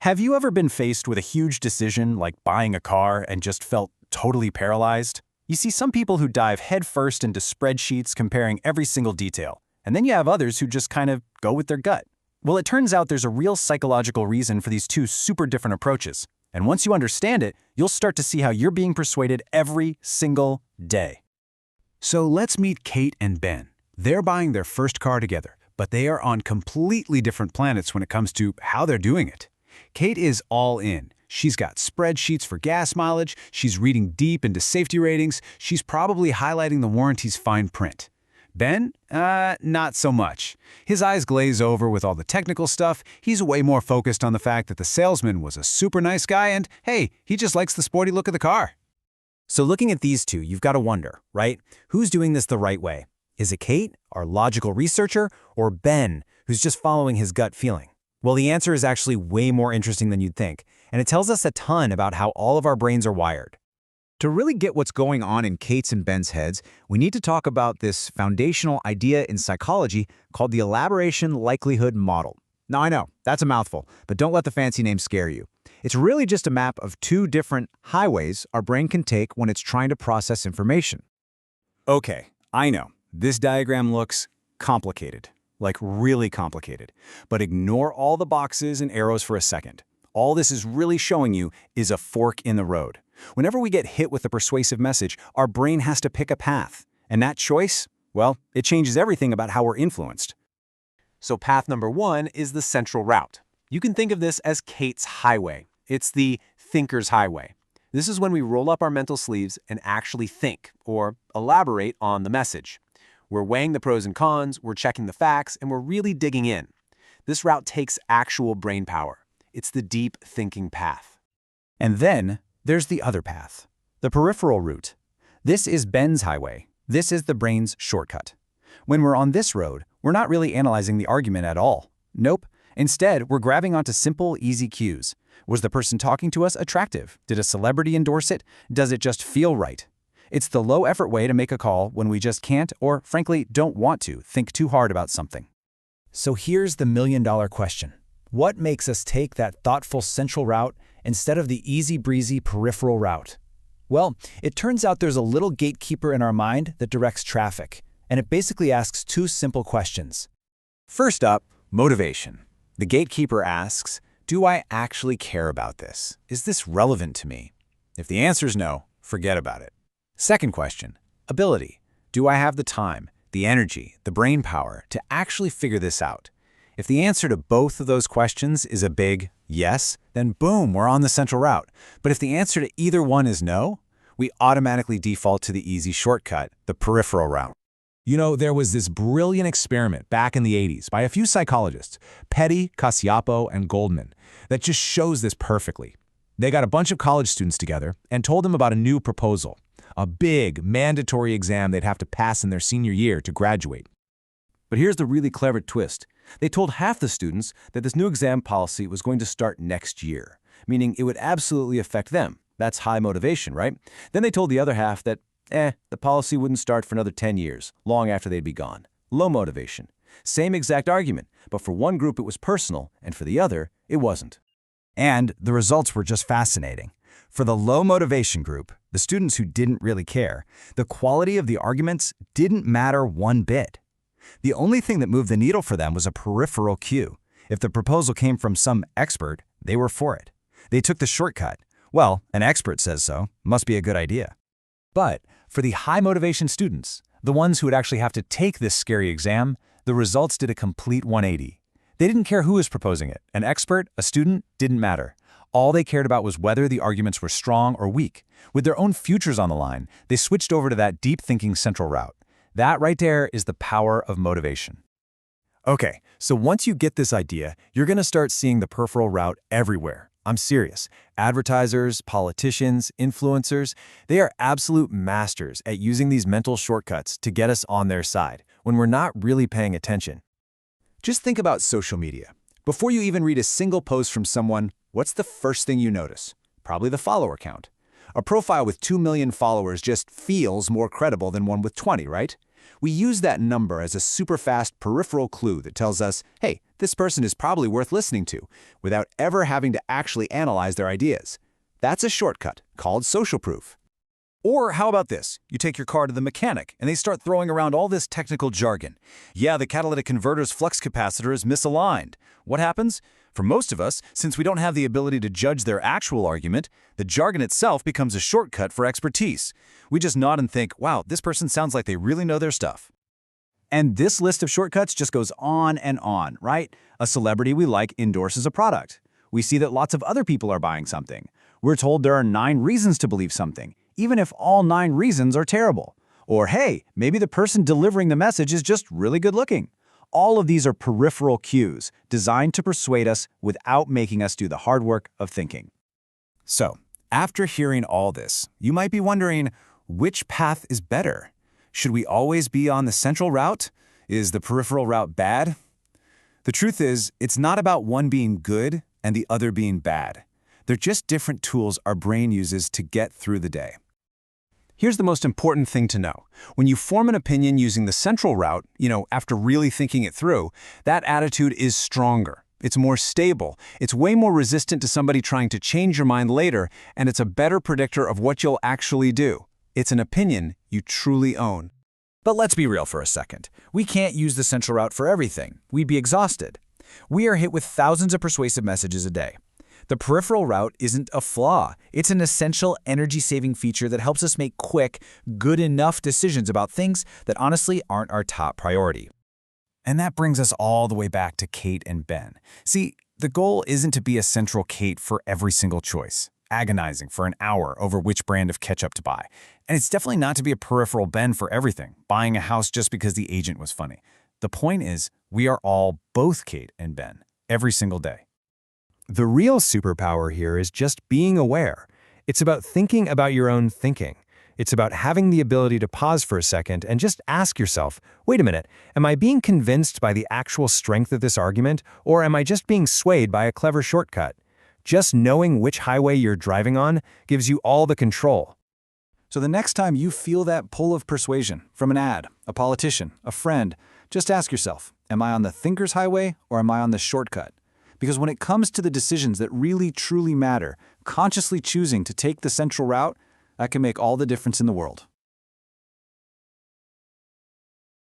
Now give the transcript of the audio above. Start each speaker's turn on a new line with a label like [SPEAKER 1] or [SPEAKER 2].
[SPEAKER 1] Have you ever been faced with a huge decision like buying a car and just felt totally paralyzed? You see some people who dive headfirst into spreadsheets comparing every single detail, and then you have others who just kind of go with their gut. Well, it turns out there's a real psychological reason for these two super different approaches. And once you understand it, you'll start to see how you're being persuaded every single day.
[SPEAKER 2] So let's meet Kate and Ben. They're buying their first car together, but they are on completely different planets when it comes to how they're doing it. Kate is all in. She's got spreadsheets for gas mileage, she's reading deep into safety ratings, she's probably highlighting the warranty's fine print. Ben? Not so much. His eyes glaze over with all the technical stuff. He's way more focused on the fact that the salesman was a super nice guy and, hey, he just likes the sporty look of the car.
[SPEAKER 1] So looking at these two, you've got to wonder, right? Who's doing this the right way? Is it Kate, our logical researcher, or Ben, who's just following his gut feeling? Well, the answer is actually way more interesting than you'd think, and it tells us a ton about how all of our brains are wired.
[SPEAKER 3] To really get what's going on in Kate's and Ben's heads, we need to talk about this foundational idea in psychology called the elaboration likelihood model. Now, I know, that's a mouthful, but don't let the fancy name scare you. It's really just a map of two different highways our brain can take when it's trying to process information.
[SPEAKER 2] Okay, I know, this diagram looks complicated, like really complicated. But ignore all the boxes and arrows for a second. All this is really showing you is a fork in the road. Whenever we get hit with a persuasive message, our brain has to pick a path. And that choice, well, it changes everything about how we're influenced.
[SPEAKER 4] So path number one is the central route. You can think of this as Kate's highway. It's the thinker's highway. This is when we roll up our mental sleeves and actually think, or elaborate on the message. We're weighing the pros and cons, we're checking the facts, and we're really digging in. This route takes actual brain power. It's the deep thinking path.
[SPEAKER 1] And then there's the other path, the peripheral route. This is Ben's highway. This is the brain's shortcut. When we're on this road, we're not really analyzing the argument at all. Nope. Instead, we're grabbing onto simple, easy cues. Was the person talking to us attractive? Did a celebrity endorse it? Does it just feel right? It's the low-effort way to make a call when we just can't or, frankly, don't want to think too hard about something. So here's the million-dollar question. What makes us take that thoughtful central route instead of the easy-breezy peripheral route? Well, it turns out there's a little gatekeeper in our mind that directs traffic, and it basically asks two simple questions.
[SPEAKER 2] First up, motivation. The gatekeeper asks, do I actually care about this? Is this relevant to me? If the answer is no, forget about it. Second question, ability. Do I have the time, the energy, the brain power to actually figure this out? If the answer to both of those questions is a big yes, then boom, we're on the central route. But if the answer to either one is no, we automatically default to the easy shortcut, the peripheral route.
[SPEAKER 5] You know, there was this brilliant experiment back in the 80s by a few psychologists, Petty, Cacioppo, and Goldman, that just shows this perfectly. They got a bunch of college students together and told them about a new proposal, a big, mandatory exam they'd have to pass in their senior year to graduate.
[SPEAKER 6] But here's the really clever twist. They told half the students that this new exam policy was going to start next year, meaning it would absolutely affect them. That's high motivation, right? Then they told the other half that, the policy wouldn't start for another 10 years, long after they'd be gone. Low motivation. Same exact argument, but for one group it was personal, and for the other, it wasn't.
[SPEAKER 1] And the results were just fascinating. For the low motivation group, the students who didn't really care, the quality of the arguments didn't matter one bit. The only thing that moved the needle for them was a peripheral cue. If the proposal came from some expert, they were for it. They took the shortcut. Well, an expert says so. Must be a good idea. But for the high motivation students, the ones who would actually have to take this scary exam, the results did a complete 180. They didn't care who was proposing it. An expert, a student, didn't matter. All they cared about was whether the arguments were strong or weak. With their own futures on the line, they switched over to that deep thinking central route. That right there is the power of motivation. Okay, so once you get this idea, you're going to start seeing the peripheral route everywhere. I'm serious. Advertisers, politicians, influencers, they are absolute masters at using these mental shortcuts to get us on their side when we're not really paying attention. Just think about social media. Before you even read a single post from someone, what's the first thing you notice? Probably the follower count. A profile with 2 million followers just feels more credible than one with 20, right?
[SPEAKER 2] We use that number as a super fast peripheral clue that tells us, hey, this person is probably worth listening to, without ever having to actually analyze their ideas. That's a shortcut called social proof.
[SPEAKER 1] Or how about this? You take your car to the mechanic, and they start throwing around all this technical jargon. Yeah, the catalytic converter's flux capacitor is misaligned. What happens? For most of us, since we don't have the ability to judge their actual argument, the jargon itself becomes a shortcut for expertise. We just nod and think, wow, this person sounds like they really know their stuff.
[SPEAKER 2] And this list of shortcuts just goes on and on, right? A celebrity we like endorses a product. We see that lots of other people are buying something. We're told there are 9 reasons to believe something, even if all 9 reasons are terrible. Or hey, maybe the person delivering the message is just really good looking. All of these are peripheral cues designed to persuade us without making us do the hard work of thinking.
[SPEAKER 1] So, after hearing all this, you might be wondering, which path is better? Should we always be on the central route? Is the peripheral route bad? The truth is, it's not about one being good and the other being bad. They're just different tools our brain uses to get through the day.
[SPEAKER 4] Here's the most important thing to know. When you form an opinion using the central route, after really thinking it through, that attitude is stronger. It's more stable. It's way more resistant to somebody trying to change your mind later, and it's a better predictor of what you'll actually do. It's an opinion you truly own.
[SPEAKER 1] But let's be real for a second. We can't use the central route for everything. We'd be exhausted. We are hit with thousands of persuasive messages a day. The peripheral route isn't a flaw. It's an essential energy-saving feature that helps us make quick, good enough decisions about things that honestly aren't our top priority. And that brings us all the way back to Kate and Ben. See, the goal isn't to be a central Kate for every single choice, agonizing for an hour over which brand of ketchup to buy. And it's definitely not to be a peripheral Ben for everything, buying a house just because the agent was funny. The point is, we are all both Kate and Ben, every single day.
[SPEAKER 6] The real superpower here is just being aware. It's about thinking about your own thinking. It's about having the ability to pause for a second and just ask yourself, wait a minute, am I being convinced by the actual strength of this argument, or am I just being swayed by a clever shortcut? Just knowing which highway you're driving on gives you all the control.
[SPEAKER 1] So the next time you feel that pull of persuasion from an ad, a politician, a friend, just ask yourself, am I on the thinker's highway or am I on the shortcut? Because when it comes to the decisions that really truly matter, consciously choosing to take the central route, that can make all the difference in the world.